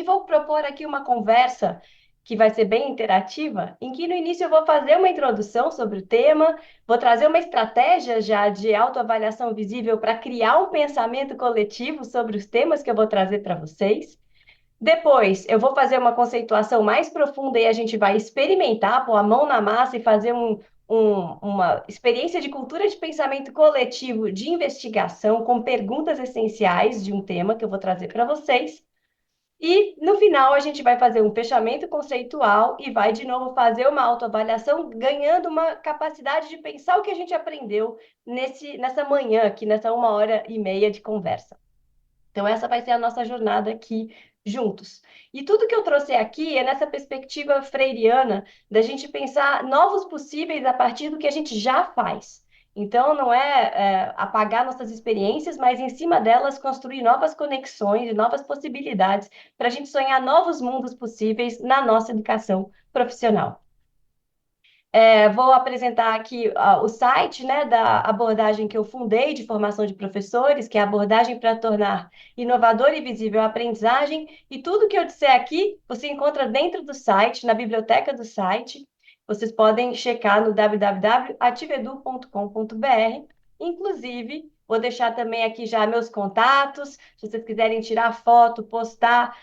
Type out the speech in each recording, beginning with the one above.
vou propor aqui uma conversa que vai ser bem interativa, em que no início eu vou fazer uma introdução sobre o tema, vou trazer uma estratégia já de autoavaliação visível para criar um pensamento coletivo sobre os temas que eu vou trazer para vocês. Depois, eu vou fazer uma conceituação mais profunda e a gente vai experimentar, pôr a mão na massa e fazer uma experiência de cultura de pensamento coletivo de investigação com perguntas essenciais de um tema que eu vou trazer para vocês. E no final a gente vai fazer um fechamento conceitual e vai de novo fazer uma autoavaliação, ganhando uma capacidade de pensar o que a gente aprendeu nessa manhã aqui, nessa 1h30 de conversa. Então, essa vai ser a nossa jornada aqui juntos. E tudo que eu trouxe aqui é nessa perspectiva freiriana da gente pensar novos possíveis a partir do que a gente já faz. Então, não é apagar nossas experiências, mas em cima delas construir novas conexões e novas possibilidades para a gente sonhar novos mundos possíveis na nossa educação profissional. Vou apresentar aqui o site, né, da abordagem que eu fundei de formação de professores, que é a abordagem para tornar inovador e visível a aprendizagem. E tudo que eu disser aqui, você encontra dentro do site, na biblioteca do site. Vocês podem checar no www.ativedu.com.br. Inclusive, vou deixar também aqui já meus contatos. Se vocês quiserem tirar foto, postar,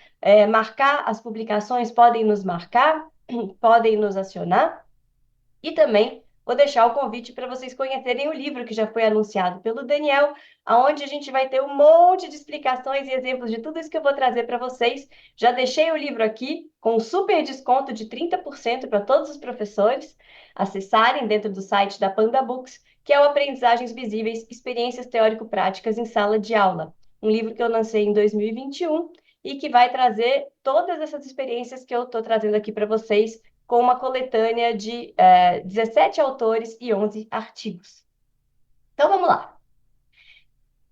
marcar as publicações, podem nos marcar, podem nos acionar. E também vou deixar o convite para vocês conhecerem o livro que já foi anunciado pelo Daniel, aonde a gente vai ter um monte de explicações e exemplos de tudo isso que eu vou trazer para vocês. Já deixei o livro aqui com um super desconto de 30% para todos os professores acessarem dentro do site da Panda Books, que é o Aprendizagens Visíveis, Experiências Teórico-Práticas em Sala de Aula. Um livro que eu lancei em 2021 e que vai trazer todas essas experiências que eu estou trazendo aqui para vocês com uma coletânea de 17 autores e 11 artigos. Então vamos lá.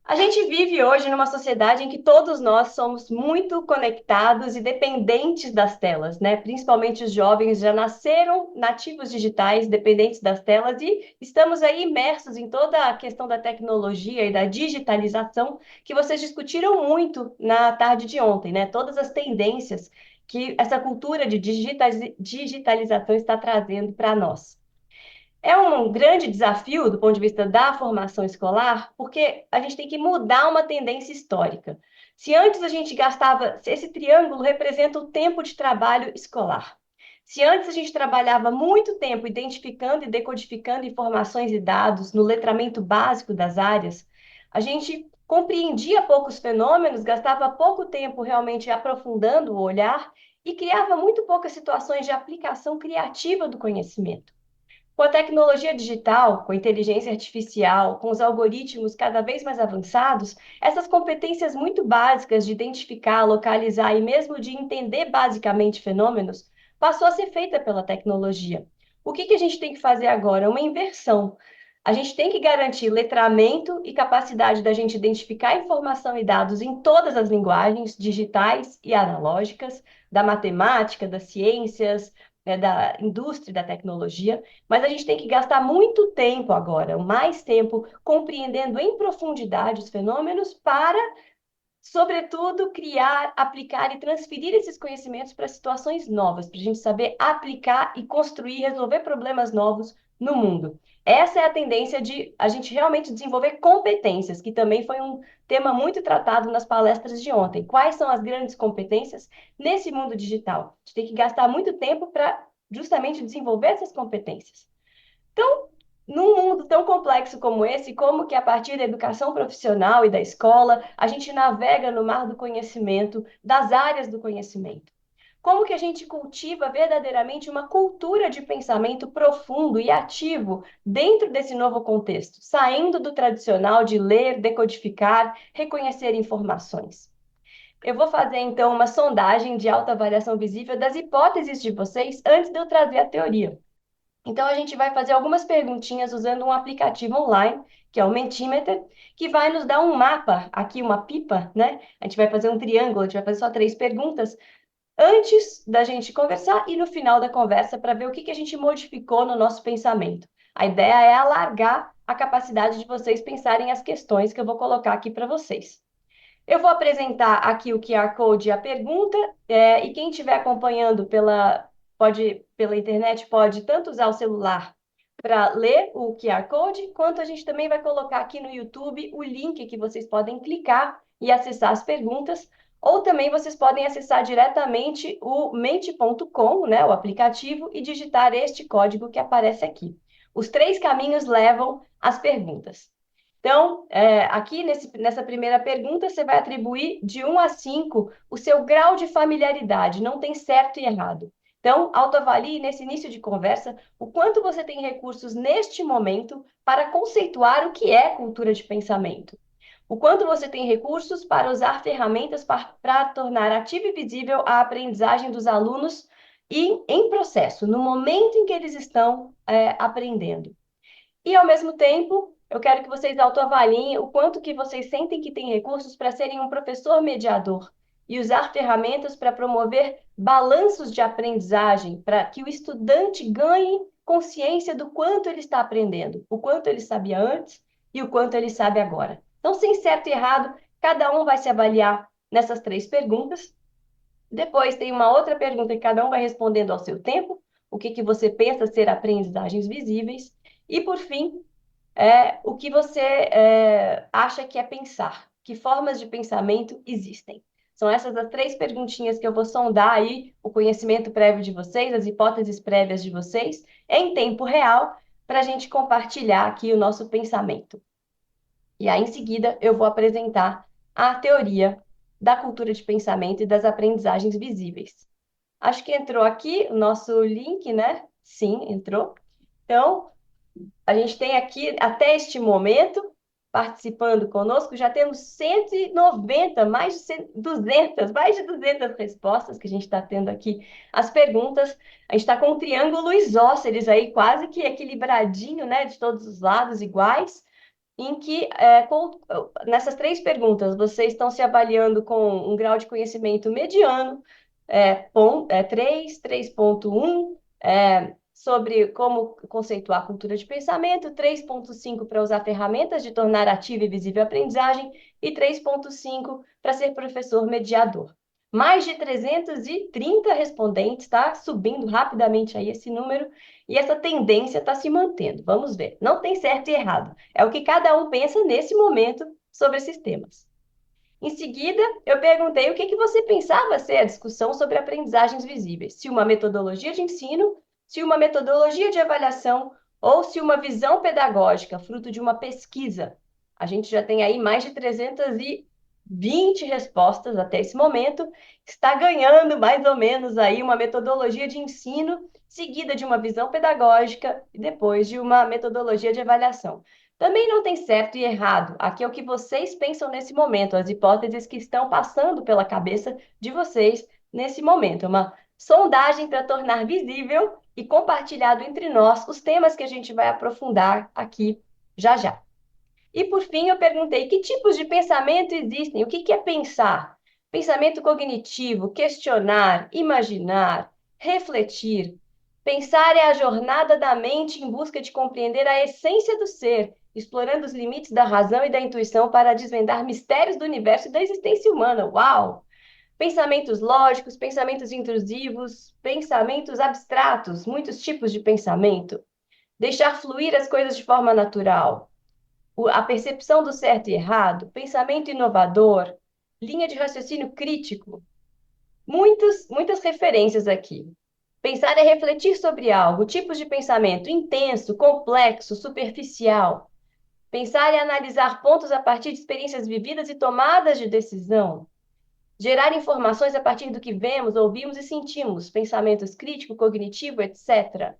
A gente vive hoje numa sociedade em que todos nós somos muito conectados e dependentes das telas, né? Principalmente os jovens já nasceram nativos digitais, dependentes das telas, e estamos aí imersos em toda a questão da tecnologia e da digitalização que vocês discutiram muito na tarde de ontem, né? Todas as tendências que essa cultura de digitalização está trazendo para nós. É um grande desafio do ponto de vista da formação escolar, porque a gente tem que mudar uma tendência histórica. Se antes a gente gastava, se esse triângulo representa o tempo de trabalho escolar. Se antes a gente trabalhava muito tempo identificando e decodificando informações e dados no letramento básico das áreas, a gente compreendia poucos fenômenos, gastava pouco tempo realmente aprofundando o olhar e criava muito poucas situações de aplicação criativa do conhecimento. Com a tecnologia digital, com a inteligência artificial, com os algoritmos cada vez mais avançados, essas competências muito básicas de identificar, localizar e mesmo de entender basicamente fenômenos, passou a ser feita pela tecnologia. O que a gente tem que fazer agora? Uma inversão. A gente tem que garantir letramento e capacidade da gente identificar informação e dados em todas as linguagens, digitais e analógicas, da matemática, das ciências, da indústria e da tecnologia, mas a gente tem que gastar muito tempo agora, mais tempo, compreendendo em profundidade os fenômenos para, sobretudo, criar, aplicar e transferir esses conhecimentos para situações novas, para a gente saber aplicar e construir, resolver problemas novos no mundo. Essa é a tendência de a gente realmente desenvolver competências, que também foi um tema muito tratado nas palestras de ontem. Quais são as grandes competências nesse mundo digital? A gente tem que gastar muito tempo para justamente desenvolver essas competências. Então, num mundo tão complexo como esse, como que a partir da educação profissional e da escola, a gente navega no mar do conhecimento, das áreas do conhecimento? Como que a gente cultiva verdadeiramente uma cultura de pensamento profundo e ativo dentro desse novo contexto, saindo do tradicional de ler, decodificar, reconhecer informações? Eu vou fazer então uma sondagem de autoavaliação visível das hipóteses de vocês antes de eu trazer a teoria. Então, a gente vai fazer algumas perguntinhas usando um aplicativo online, que é o Mentimeter, que vai nos dar um mapa, aqui uma pipa, né? A gente vai fazer um triângulo, a gente vai fazer só 3 perguntas, antes da gente conversar e no final da conversa, para ver o que a gente modificou no nosso pensamento. A ideia é alargar a capacidade de vocês pensarem as questões que eu vou colocar aqui para vocês. Eu vou apresentar aqui o QR Code e a pergunta, e quem estiver acompanhando pela internet pode tanto usar o celular para ler o QR Code, quanto a gente também vai colocar aqui no YouTube o link que vocês podem clicar e acessar as perguntas, ou também vocês podem acessar diretamente o mente.com, né, o aplicativo, e digitar este código que aparece aqui. Os três caminhos levam às perguntas. Então, aqui nessa primeira pergunta, você vai atribuir de 1 a 5 o seu grau de familiaridade, não tem certo e errado. Então, autoavalie nesse início de conversa o quanto você tem recursos neste momento para conceituar o que é cultura de pensamento. O quanto você tem recursos para usar ferramentas para tornar ativa e visível a aprendizagem dos alunos em processo, no momento em que eles estão aprendendo. E, ao mesmo tempo, eu quero que vocês autoavaliem o quanto que vocês sentem que têm recursos para serem um professor mediador e usar ferramentas para promover balanços de aprendizagem, para que o estudante ganhe consciência do quanto ele está aprendendo, o quanto ele sabia antes e o quanto ele sabe agora. Então, sem certo e errado, cada um vai se avaliar nessas três perguntas. Depois tem uma outra pergunta que cada um vai respondendo ao seu tempo, o que que você pensa ser aprendizagens visíveis. E, por fim, o que você acha que é pensar? Que formas de pensamento existem? São essas as três perguntinhas que eu vou sondar aí o conhecimento prévio de vocês, as hipóteses prévias de vocês, em tempo real, para a gente compartilhar aqui o nosso pensamento. E aí, em seguida, eu vou apresentar a teoria da cultura de pensamento e das aprendizagens visíveis. Acho que entrou aqui o nosso link, né? Sim, entrou. Então, a gente tem aqui, até este momento, participando conosco, já temos 190, mais de 200 respostas que a gente está tendo aqui. As perguntas, a gente está com um triângulo isósceles aí, quase que equilibradinho, né, de todos os lados iguais, em que, nessas três perguntas, vocês estão se avaliando com um grau de conhecimento mediano, 3, 3,1, sobre como conceituar a cultura de pensamento, 3,5 para usar ferramentas de tornar ativa e visível a aprendizagem e 3,5 para ser professor mediador. Mais de 330 respondentes, tá? Subindo rapidamente aí esse número, e essa tendência está se mantendo. Vamos ver. Não tem certo e errado. É o que cada um pensa nesse momento sobre esses temas. Em seguida, eu perguntei o que que você pensava ser a discussão sobre aprendizagens visíveis. Se uma metodologia de ensino, se uma metodologia de avaliação ou se uma visão pedagógica, fruto de uma pesquisa. A gente já tem aí mais de 320 respostas até esse momento. Está ganhando mais ou menos aí uma metodologia de ensino, seguida de uma visão pedagógica e depois de uma metodologia de avaliação. Também não tem certo e errado. Aqui é o que vocês pensam nesse momento, as hipóteses que estão passando pela cabeça de vocês nesse momento. É uma sondagem para tornar visível e compartilhado entre nós os temas que a gente vai aprofundar aqui já já. E por fim, eu perguntei que tipos de pensamento existem? O que que é pensar? Pensamento cognitivo, questionar, imaginar, refletir. Pensar é a jornada da mente em busca de compreender a essência do ser, explorando os limites da razão e da intuição para desvendar mistérios do universo e da existência humana. Uau! Pensamentos lógicos, pensamentos intrusivos, pensamentos abstratos, muitos tipos de pensamento. Deixar fluir as coisas de forma natural, a percepção do certo e errado, pensamento inovador, linha de raciocínio crítico, muitas referências aqui. Pensar é refletir sobre algo, tipos de pensamento intenso, complexo, superficial. Pensar é analisar pontos a partir de experiências vividas e tomadas de decisão. Gerar informações a partir do que vemos, ouvimos e sentimos, pensamentos crítico, cognitivo, etc.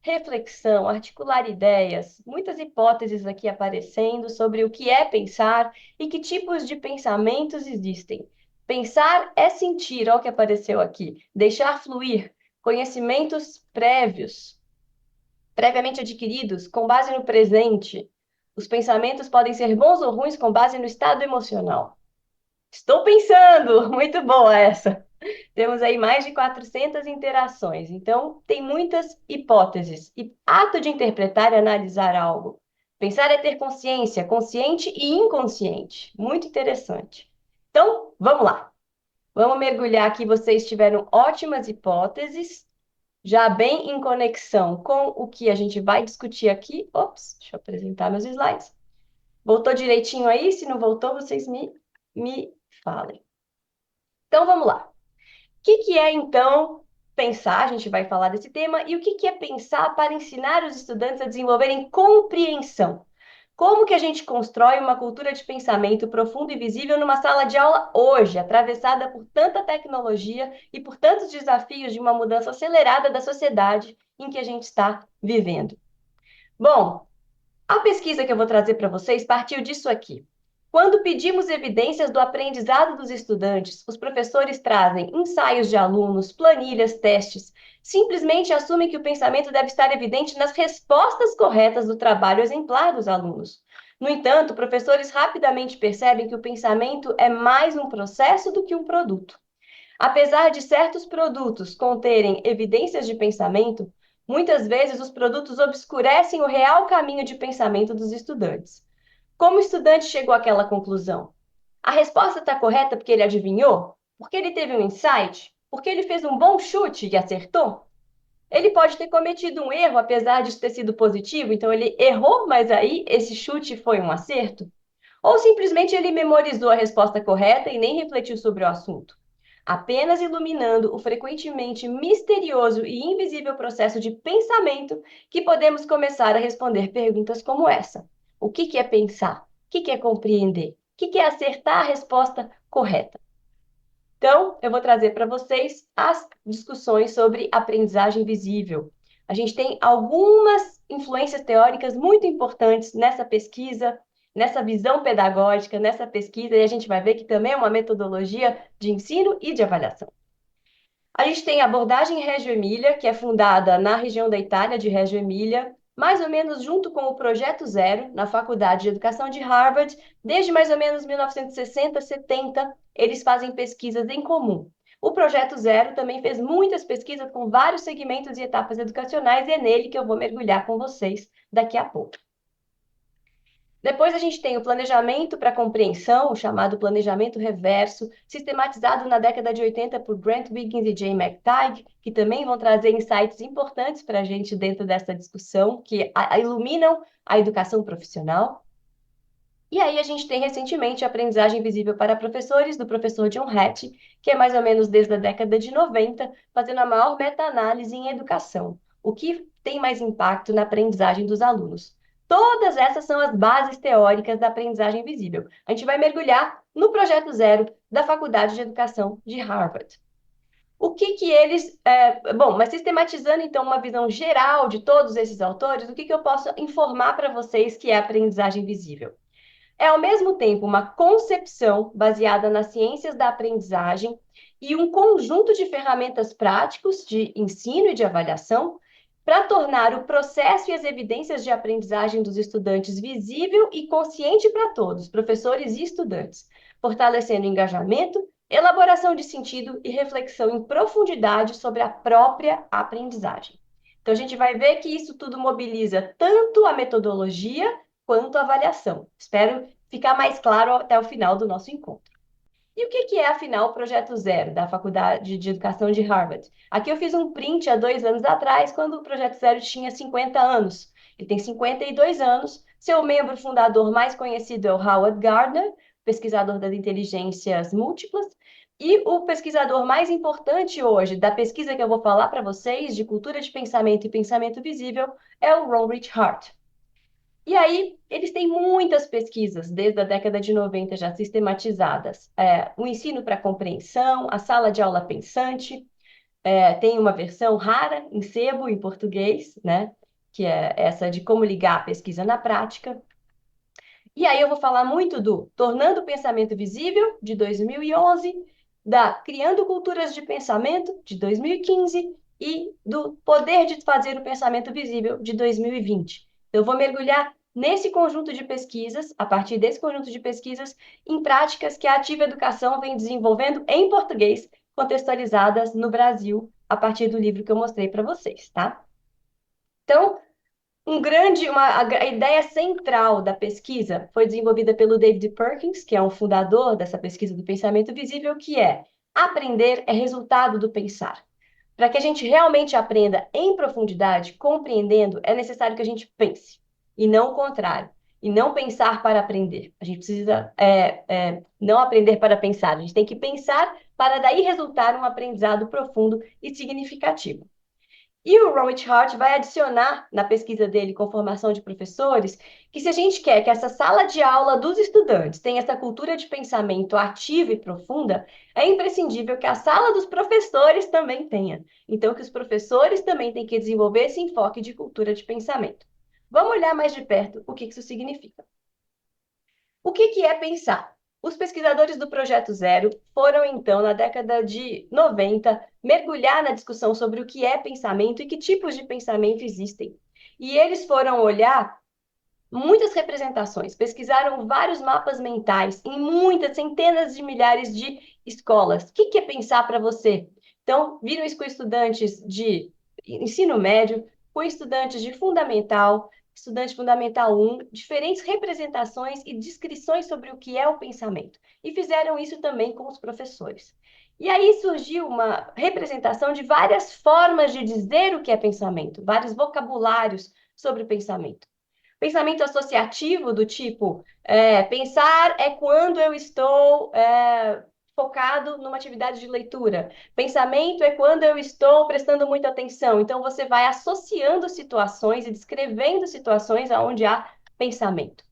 Reflexão, articular ideias, muitas hipóteses aqui aparecendo sobre o que é pensar e que tipos de pensamentos existem. Pensar é sentir, olha o que apareceu aqui. Deixar fluir, conhecimentos previamente adquiridos, com base no presente. Os pensamentos podem ser bons ou ruins com base no estado emocional. Estou pensando, muito boa essa. Temos aí mais de 400 interações, então tem muitas hipóteses. E ato de interpretar e analisar algo. Pensar é ter consciência, consciente e inconsciente. Muito interessante. Então, vamos lá. Vamos mergulhar aqui. Vocês tiveram ótimas hipóteses, já bem em conexão com o que a gente vai discutir aqui. Ops, deixa eu apresentar meus slides. Voltou direitinho aí? Se não voltou, vocês me falem. Então, vamos lá. O que é, então, pensar? A gente vai falar desse tema. E o que é pensar para ensinar os estudantes a desenvolverem compreensão? Como que a gente constrói uma cultura de pensamento profundo e visível numa sala de aula hoje, atravessada por tanta tecnologia e por tantos desafios de uma mudança acelerada da sociedade em que a gente está vivendo? Bom, a pesquisa que eu vou trazer para vocês partiu disso aqui. Quando pedimos evidências do aprendizado dos estudantes, os professores trazem ensaios de alunos, planilhas, testes, simplesmente assumem que o pensamento deve estar evidente nas respostas corretas do trabalho exemplar dos alunos. No entanto, professores rapidamente percebem que o pensamento é mais um processo do que um produto. Apesar de certos produtos conterem evidências de pensamento, muitas vezes os produtos obscurecem o real caminho de pensamento dos estudantes. Como o estudante chegou àquela conclusão? A resposta está correta porque ele adivinhou? Porque ele teve um insight? Porque ele fez um bom chute e acertou? Ele pode ter cometido um erro, apesar de ter sido positivo, então ele errou, mas aí esse chute foi um acerto? Ou simplesmente ele memorizou a resposta correta e nem refletiu sobre o assunto? Apenas iluminando o frequentemente misterioso e invisível processo de pensamento que podemos começar a responder perguntas como essa: o que é pensar? O que é compreender? O que é acertar a resposta correta? Então, eu vou trazer para vocês as discussões sobre aprendizagem visível. A gente tem algumas influências teóricas muito importantes nessa pesquisa, nessa visão pedagógica, nessa pesquisa, e a gente vai ver que também é uma metodologia de ensino e de avaliação. A gente tem a abordagem Reggio Emília, que é fundada na região da Itália, de Reggio Emília, mais ou menos junto com o Projeto Zero, na Faculdade de Educação de Harvard, desde mais ou menos 1960, 70, eles fazem pesquisas em comum. O Projeto Zero também fez muitas pesquisas com vários segmentos e etapas educacionais, e é nele que eu vou mergulhar com vocês daqui a pouco. Depois a gente tem o planejamento para compreensão, o chamado planejamento reverso, sistematizado na década de 80 por Grant Wiggins e Jay McTighe, que também vão trazer insights importantes para a gente dentro dessa discussão, que iluminam a educação profissional. E aí a gente tem recentemente a aprendizagem visível para professores, do professor John Hattie, que é mais ou menos desde a década de 90, fazendo a maior meta-análise em educação. O que tem mais impacto na aprendizagem dos alunos? Todas essas são as bases teóricas da aprendizagem visível. A gente vai mergulhar no Projeto Zero da Faculdade de Educação de Harvard. O que eles... bom, mas sistematizando então uma visão geral de todos esses autores, o que eu posso informar para vocês que é a aprendizagem visível? É, ao mesmo tempo, uma concepção baseada nas ciências da aprendizagem e um conjunto de ferramentas práticos de ensino e de avaliação para tornar o processo e as evidências de aprendizagem dos estudantes visível e consciente para todos, professores e estudantes, fortalecendo o engajamento, elaboração de sentido e reflexão em profundidade sobre a própria aprendizagem. Então, a gente vai ver que isso tudo mobiliza tanto a metodologia quanto a avaliação. Espero ficar mais claro até o final do nosso encontro. E o que é, afinal, o Projeto Zero da Faculdade de Educação de Harvard? Aqui eu fiz um print há 2 anos atrás, quando o Projeto Zero tinha 50 anos. Ele tem 52 anos. Seu membro fundador mais conhecido é o Howard Gardner, pesquisador das inteligências múltiplas. E o pesquisador mais importante hoje da pesquisa que eu vou falar para vocês, de cultura de pensamento e pensamento visível, é o Ron Ritchhart. E aí, eles têm muitas pesquisas, desde a década de 90 já sistematizadas. O ensino para compreensão, a sala de aula pensante, tem uma versão rara em sebo, em português, né? Que é essa de como ligar a pesquisa na prática. E aí eu vou falar muito do Tornando o Pensamento Visível, de 2011, da Criando Culturas de Pensamento, de 2015, e do Poder de Fazer o Pensamento Visível, de 2020. Eu vou mergulhar nesse conjunto de pesquisas, a partir desse conjunto de pesquisas, em práticas que a Ativa Educação vem desenvolvendo em português, contextualizadas no Brasil, a partir do livro que eu mostrei para vocês, tá? Então, A ideia central da pesquisa foi desenvolvida pelo David Perkins, que é um fundador dessa pesquisa do pensamento visível, que é: aprender é resultado do pensar. Para que a gente realmente aprenda em profundidade, compreendendo, é necessário que a gente pense, e não o contrário, e não pensar para aprender. A gente precisa não aprender para pensar, a gente tem que pensar para daí resultar um aprendizado profundo e significativo. E o Ron Hart vai adicionar na pesquisa dele com formação de professores que se a gente quer que essa sala de aula dos estudantes tenha essa cultura de pensamento ativa e profunda, é imprescindível que a sala dos professores também tenha. Então, que os professores também têm que desenvolver esse enfoque de cultura de pensamento. Vamos olhar mais de perto o que isso significa. O que é pensar? Os pesquisadores do Projeto Zero foram, então, na década de 90, mergulhar na discussão sobre o que é pensamento e que tipos de pensamento existem. E eles foram olhar muitas representações, pesquisaram vários mapas mentais em muitas, centenas de milhares de escolas. O que é pensar para você? Então, viram isso com estudantes de ensino médio, com estudantes de fundamental, estudante fundamental 1, diferentes representações e descrições sobre o que é o pensamento. E fizeram isso também com os professores. E aí surgiu uma representação de várias formas de dizer o que é pensamento, vários vocabulários sobre o pensamento. Pensamento associativo do tipo, pensar é quando eu estou focado numa atividade de leitura. Pensamento é quando eu estou prestando muita atenção. Então, você vai associando situações e descrevendo situações onde há pensamento.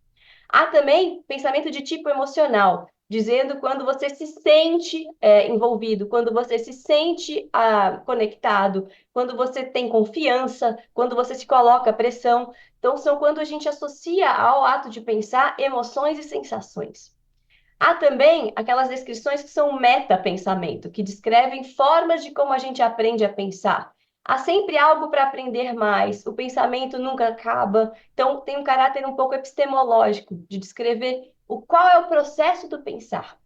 Há também pensamento de tipo emocional, dizendo quando você se sente envolvido, quando você se sente conectado, quando você tem confiança, quando você se coloca pressão. Então, são quando a gente associa ao ato de pensar emoções e sensações. Há também aquelas descrições que são meta-pensamento, que descrevem formas de como a gente aprende a pensar. Há sempre algo para aprender mais, o pensamento nunca acaba, então tem um caráter um pouco epistemológico, de descrever qual é o processo do pensar.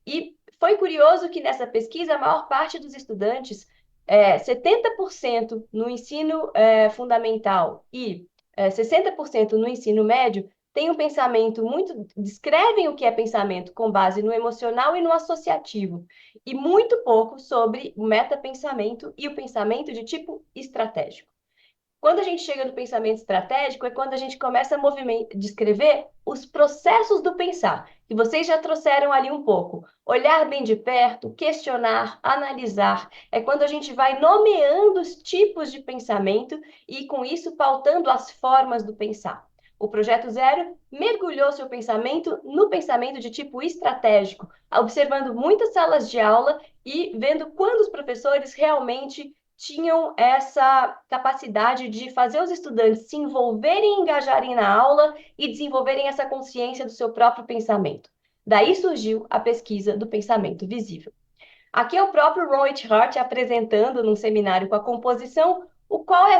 E foi curioso que nessa pesquisa a maior parte dos estudantes, 70% no ensino fundamental e 60% no ensino médio, têm um pensamento muito, descrevem o que é pensamento com base no emocional e no associativo, e muito pouco sobre o metapensamento e o pensamento de tipo estratégico. Quando a gente chega no pensamento estratégico, é quando a gente começa a descrever os processos do pensar, que vocês já trouxeram ali um pouco. Olhar bem de perto, questionar, analisar. É quando a gente vai nomeando os tipos de pensamento e, com isso, pautando as formas do pensar. O Projeto Zero mergulhou seu pensamento no pensamento de tipo estratégico, observando muitas salas de aula e vendo quando os professores realmente tinham essa capacidade de fazer os estudantes se envolverem e engajarem na aula e desenvolverem essa consciência do seu próprio pensamento. Daí surgiu a pesquisa do pensamento visível. Aqui é o próprio Ron Hart apresentando num seminário com a composição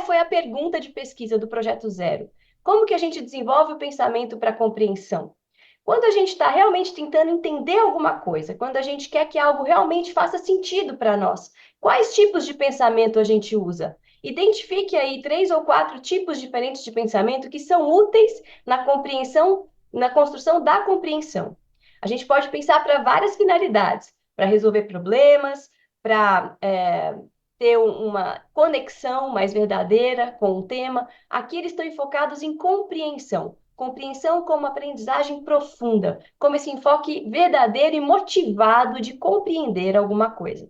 foi a pergunta de pesquisa do Projeto Zero. Como que a gente desenvolve o pensamento para compreensão? Quando a gente está realmente tentando entender alguma coisa, quando a gente quer que algo realmente faça sentido para nós, quais tipos de pensamento a gente usa? Identifique aí 3 ou 4 tipos diferentes de pensamento que são úteis na compreensão, na construção da compreensão. A gente pode pensar para várias finalidades, para resolver problemas, para ter uma conexão mais verdadeira com o tema. Aqui eles estão enfocados em compreensão. Compreensão como aprendizagem profunda, como esse enfoque verdadeiro e motivado de compreender alguma coisa.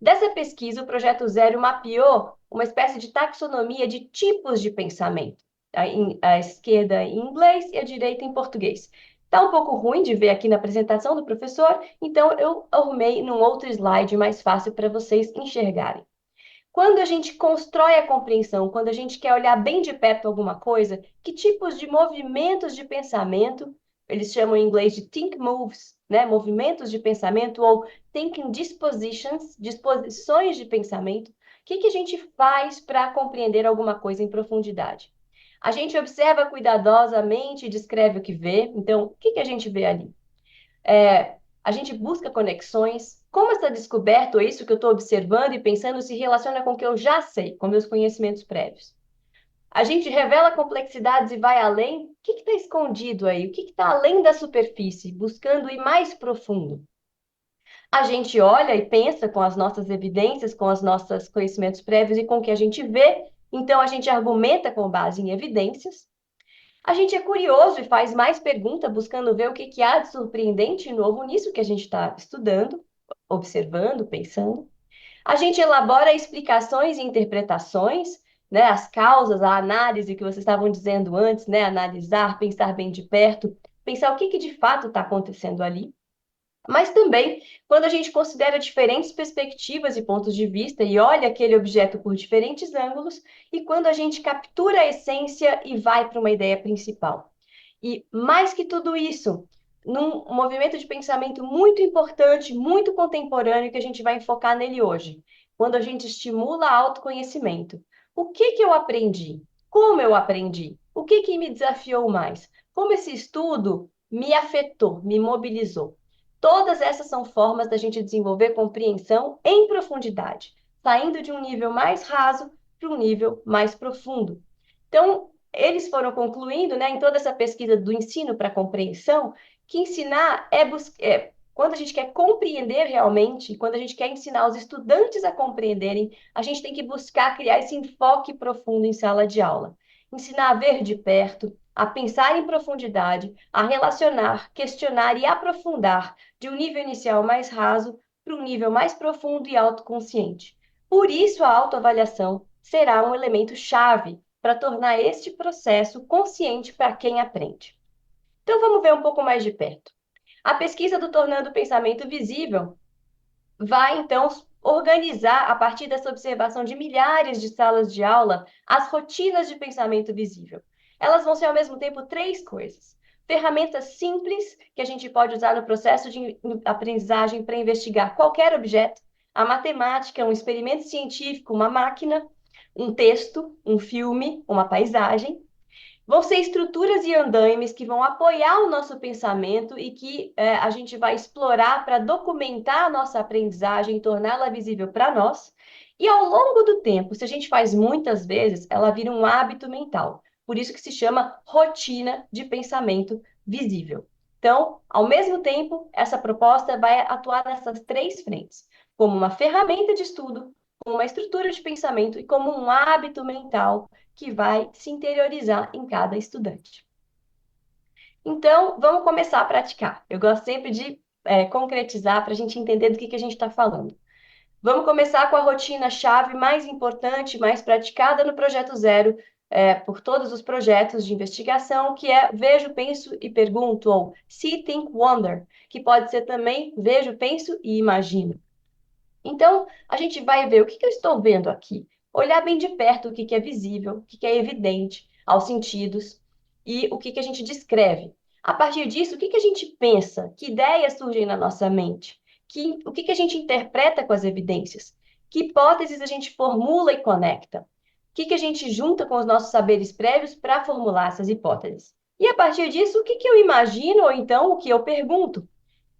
Dessa pesquisa, o Projeto Zero mapeou uma espécie de taxonomia de tipos de pensamento, a esquerda em inglês e a direita em português. Está um pouco ruim de ver aqui na apresentação do professor, então eu arrumei num outro slide mais fácil para vocês enxergarem. Quando a gente constrói a compreensão, quando a gente quer olhar bem de perto alguma coisa, que tipos de movimentos de pensamento, eles chamam em inglês de think moves, né? Movimentos de pensamento ou thinking dispositions, disposições de pensamento, o que a gente faz para compreender alguma coisa em profundidade? A gente observa cuidadosamente e descreve o que vê. Então, o que a gente vê ali? A gente busca conexões. Como essa descoberta, ou isso que eu estou observando e pensando, se relaciona com o que eu já sei, com meus conhecimentos prévios? A gente revela complexidades e vai além. O que está escondido aí? O que está além da superfície, buscando ir mais profundo? A gente olha e pensa com as nossas evidências, com os nossos conhecimentos prévios e com o que a gente vê, então a gente argumenta com base em evidências. A gente é curioso e faz mais perguntas, buscando ver o que, que há de surpreendente e novo nisso que a gente está estudando, observando, pensando. A gente elabora explicações e interpretações, né, as causas, a análise que vocês estavam dizendo antes, né, analisar, pensar bem de perto, pensar o que, que de fato está acontecendo ali. Mas também, quando a gente considera diferentes perspectivas e pontos de vista e olha aquele objeto por diferentes ângulos, e quando a gente captura a essência e vai para uma ideia principal. E mais que tudo isso, num movimento de pensamento muito importante, muito contemporâneo, que a gente vai enfocar nele hoje, quando a gente estimula autoconhecimento. O que que eu aprendi? Como eu aprendi? O que que me desafiou mais? Como esse estudo me afetou, me mobilizou? Todas essas são formas da gente desenvolver compreensão em profundidade, saindo de um nível mais raso para um nível mais profundo. Então, eles foram concluindo, né, em toda essa pesquisa do ensino para compreensão, que ensinar quando a gente quer compreender realmente, quando a gente quer ensinar os estudantes a compreenderem, a gente tem que buscar criar esse enfoque profundo em sala de aula. Ensinar a ver de perto, a pensar em profundidade, a relacionar, questionar e aprofundar de um nível inicial mais raso para um nível mais profundo e autoconsciente. Por isso, a autoavaliação será um elemento chave para tornar este processo consciente para quem aprende. Então, vamos ver um pouco mais de perto. A pesquisa do Tornando o Pensamento Visível vai, então, organizar, a partir dessa observação de milhares de salas de aula, as rotinas de pensamento visível. Elas vão ser, ao mesmo tempo, três coisas. Ferramentas simples que a gente pode usar no processo de aprendizagem para investigar qualquer objeto, a matemática, um experimento científico, uma máquina, um texto, um filme, uma paisagem. Vão ser estruturas e andaimes que vão apoiar o nosso pensamento e que a gente vai explorar para documentar a nossa aprendizagem, torná-la visível para nós. E ao longo do tempo, se a gente faz muitas vezes, ela vira um hábito mental. Por isso que se chama rotina de pensamento visível. Então, ao mesmo tempo, essa proposta vai atuar nessas três frentes, como uma ferramenta de estudo, como uma estrutura de pensamento e como um hábito mental que vai se interiorizar em cada estudante. Então, vamos começar a praticar. Eu gosto sempre de concretizar para a gente entender do que a gente está falando. Vamos começar com a rotina-chave mais importante, mais praticada no Projeto Zero, por todos os projetos de investigação, que é vejo, penso e pergunto, ou see, think, wonder, que pode ser também vejo, penso e imagino. Então, a gente vai ver o que eu estou vendo aqui, olhar bem de perto o que é visível, o que é evidente aos sentidos e o que a gente descreve. A partir disso, o que a gente pensa, que ideias surgem na nossa mente, o que a gente interpreta com as evidências, que hipóteses a gente formula e conecta, o que a gente junta com os nossos saberes prévios para formular essas hipóteses. E a partir disso, o que eu imagino ou então o que eu pergunto.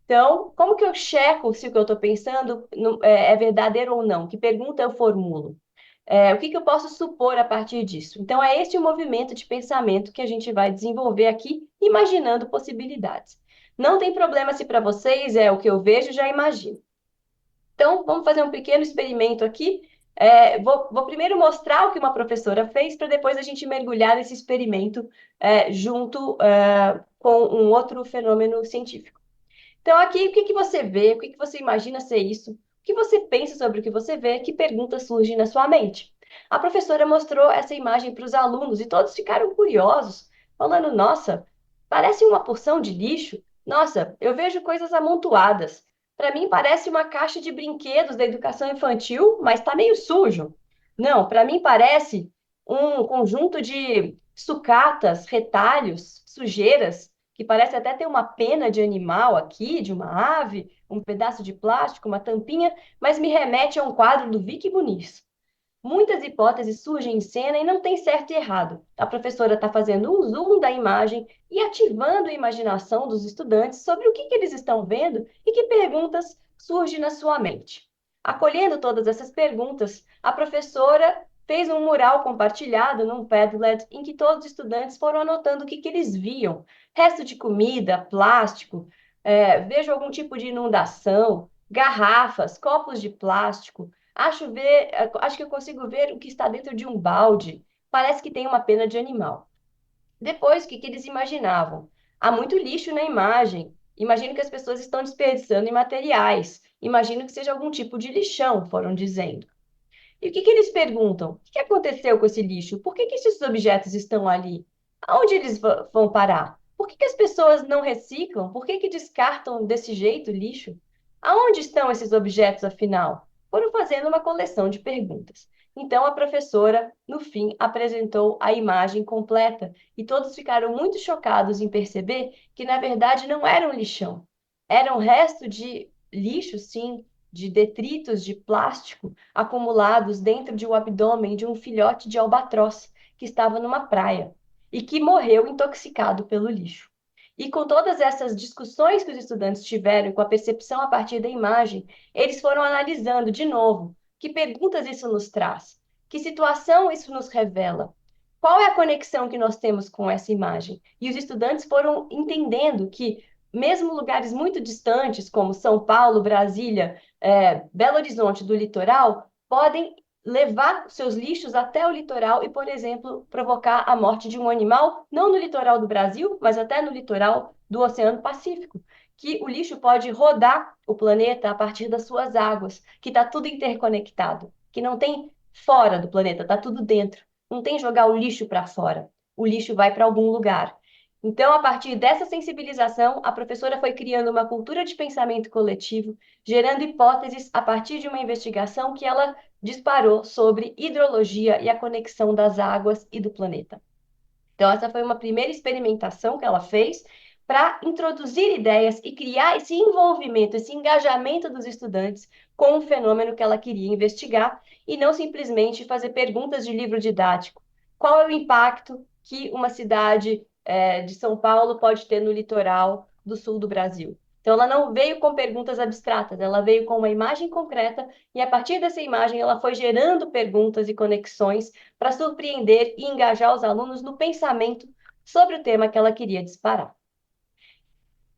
Então, como que eu checo se o que eu estou pensando é verdadeiro ou não? Que pergunta eu formulo? O que eu posso supor a partir disso? Então, é esse o movimento de pensamento que a gente vai desenvolver aqui, imaginando possibilidades. Não tem problema se para vocês é o que eu vejo, já imagino. Então, vamos fazer um pequeno experimento aqui. Vou primeiro mostrar o que uma professora fez, para depois a gente mergulhar nesse experimento junto com um outro fenômeno científico. Então, aqui, o que que você vê? O que que você imagina ser isso? O que você pensa sobre o que você vê? Que perguntas surgem na sua mente? A professora mostrou essa imagem para os alunos e todos ficaram curiosos, falando: Nossa, parece uma porção de lixo. Nossa, eu vejo coisas amontoadas. Para mim, parece uma caixa de brinquedos da educação infantil, mas está meio sujo. Não, para mim, parece um conjunto de sucatas, retalhos, sujeiras que parece até ter uma pena de animal aqui, de uma ave, um pedaço de plástico, uma tampinha, mas me remete a um quadro do Vicky Muniz. Muitas hipóteses surgem em cena e não tem certo e errado. A professora está fazendo um zoom da imagem e ativando a imaginação dos estudantes sobre o que eles estão vendo e que perguntas surgem na sua mente. Acolhendo todas essas perguntas, a professora fez um mural compartilhado num Padlet em que todos os estudantes foram anotando o que eles viam. Resto de comida, plástico, vejo algum tipo de inundação, garrafas, copos de plástico. Acho que eu consigo ver o que está dentro de um balde. Parece que tem uma pena de animal. Depois, o que eles imaginavam? Há muito lixo na imagem. Imagino que as pessoas estão desperdiçando em materiais. Imagino que seja algum tipo de lixão, foram dizendo. E o que eles perguntam? O que aconteceu com esse lixo? Por que esses objetos estão ali? Aonde eles vão parar? Por que as pessoas não reciclam? Por que descartam desse jeito o lixo? Aonde estão esses objetos, afinal? Foram fazendo uma coleção de perguntas. Então a professora, no fim, apresentou a imagem completa e todos ficaram muito chocados em perceber que, na verdade, não era um lixão. Era um resto de lixo, sim, de detritos de plástico acumulados dentro de um abdômen de um filhote de albatroz que estava numa praia e que morreu intoxicado pelo lixo. E com todas essas discussões que os estudantes tiveram, com a percepção a partir da imagem, eles foram analisando de novo que perguntas isso nos traz, que situação isso nos revela, qual é a conexão que nós temos com essa imagem. E os estudantes foram entendendo que mesmo lugares muito distantes, como São Paulo, Brasília, Belo Horizonte do litoral, podem levar seus lixos até o litoral e, por exemplo, provocar a morte de um animal, não no litoral do Brasil, mas até no litoral do Oceano Pacífico, que o lixo pode rodar o planeta a partir das suas águas, que está tudo interconectado, que não tem fora do planeta, está tudo dentro. Não tem jogar o lixo para fora. O lixo vai para algum lugar. Então, a partir dessa sensibilização, a professora foi criando uma cultura de pensamento coletivo, gerando hipóteses a partir de uma investigação que ela disparou sobre hidrologia e a conexão das águas e do planeta. Então, essa foi uma primeira experimentação que ela fez para introduzir ideias e criar esse envolvimento, esse engajamento dos estudantes com o fenômeno que ela queria investigar e não simplesmente fazer perguntas de livro didático. Qual é o impacto que uma cidade de São Paulo pode ter no litoral do sul do Brasil? Então, ela não veio com perguntas abstratas, ela veio com uma imagem concreta e, a partir dessa imagem, ela foi gerando perguntas e conexões para surpreender e engajar os alunos no pensamento sobre o tema que ela queria disparar.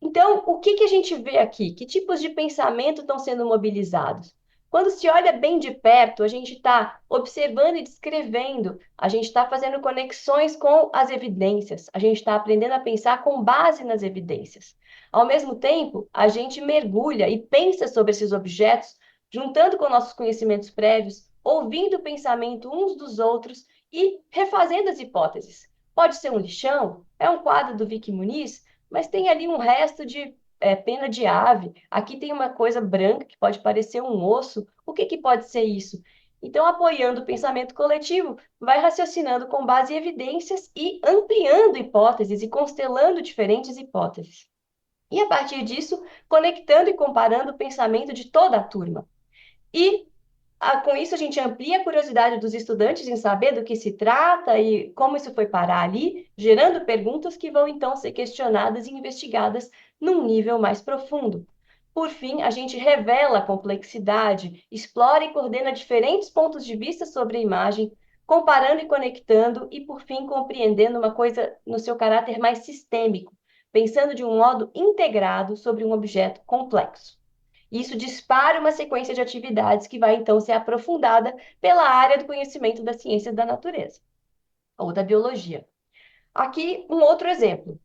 Então, o que a gente vê aqui? Que tipos de pensamento estão sendo mobilizados? Quando se olha bem de perto, a gente está observando e descrevendo, a gente está fazendo conexões com as evidências, a gente está aprendendo a pensar com base nas evidências. Ao mesmo tempo, a gente mergulha e pensa sobre esses objetos, juntando com nossos conhecimentos prévios, ouvindo o pensamento uns dos outros e refazendo as hipóteses. Pode ser um lixão? É um quadro do Vicky Muniz? Mas tem ali um resto de pena de ave. Aqui tem uma coisa branca que pode parecer um osso. O que pode ser isso? Então, apoiando o pensamento coletivo, vai raciocinando com base em evidências e ampliando hipóteses e constelando diferentes hipóteses. E, a partir disso, conectando e comparando o pensamento de toda a turma. E com isso, a gente amplia a curiosidade dos estudantes em saber do que se trata e como isso foi parar ali, gerando perguntas que vão então ser questionadas e investigadas num nível mais profundo. Por fim, a gente revela a complexidade, explora e coordena diferentes pontos de vista sobre a imagem, comparando e conectando, e por fim, compreendendo uma coisa no seu caráter mais sistêmico, pensando de um modo integrado sobre um objeto complexo. Isso dispara uma sequência de atividades que vai então ser aprofundada pela área do conhecimento das ciências da natureza ou da biologia. Aqui um outro exemplo.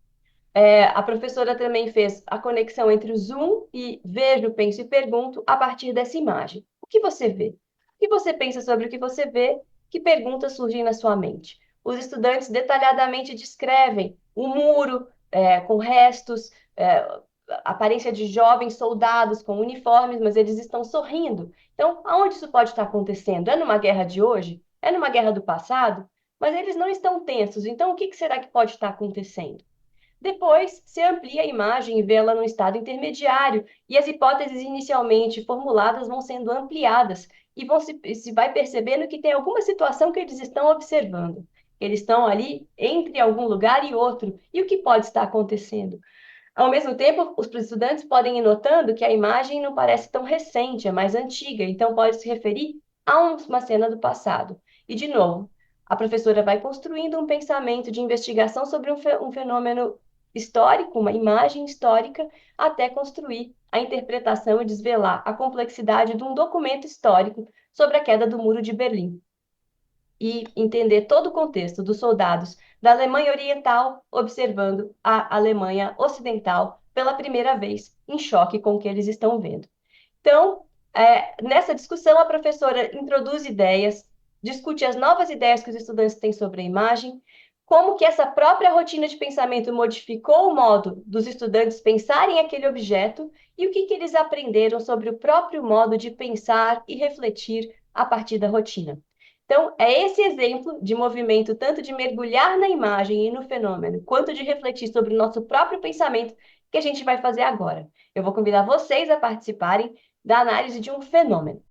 A professora também fez a conexão entre o Zoom e vejo, penso e pergunto a partir dessa imagem. O que você vê? O que você pensa sobre o que você vê? Que perguntas surgem na sua mente? Os estudantes detalhadamente descrevem o muro com restos, aparência de jovens soldados com uniformes, mas eles estão sorrindo. Então, aonde isso pode estar acontecendo? É numa guerra de hoje? É numa guerra do passado? Mas eles não estão tensos, então o que será que pode estar acontecendo? Depois, se amplia a imagem e vê-la num estado intermediário, e as hipóteses inicialmente formuladas vão sendo ampliadas, e se vai percebendo que tem alguma situação que eles estão observando. Eles estão ali entre algum lugar e outro, e o que pode estar acontecendo? Ao mesmo tempo, os estudantes podem ir notando que a imagem não parece tão recente, é mais antiga, então pode se referir uma cena do passado. E, de novo, a professora vai construindo um pensamento de investigação sobre um fenômeno histórico, uma imagem histórica, até construir a interpretação e desvelar a complexidade de um documento histórico sobre a queda do Muro de Berlim e entender todo o contexto dos soldados da Alemanha Oriental observando a Alemanha Ocidental pela primeira vez, em choque com o que eles estão vendo. Então, nessa discussão, a professora introduz ideias, discute as novas ideias que os estudantes têm sobre a imagem, como que essa própria rotina de pensamento modificou o modo dos estudantes pensarem aquele objeto e o que eles aprenderam sobre o próprio modo de pensar e refletir a partir da rotina. Então, é esse exemplo de movimento, tanto de mergulhar na imagem e no fenômeno, quanto de refletir sobre o nosso próprio pensamento, que a gente vai fazer agora. Eu vou convidar vocês a participarem da análise de um fenômeno.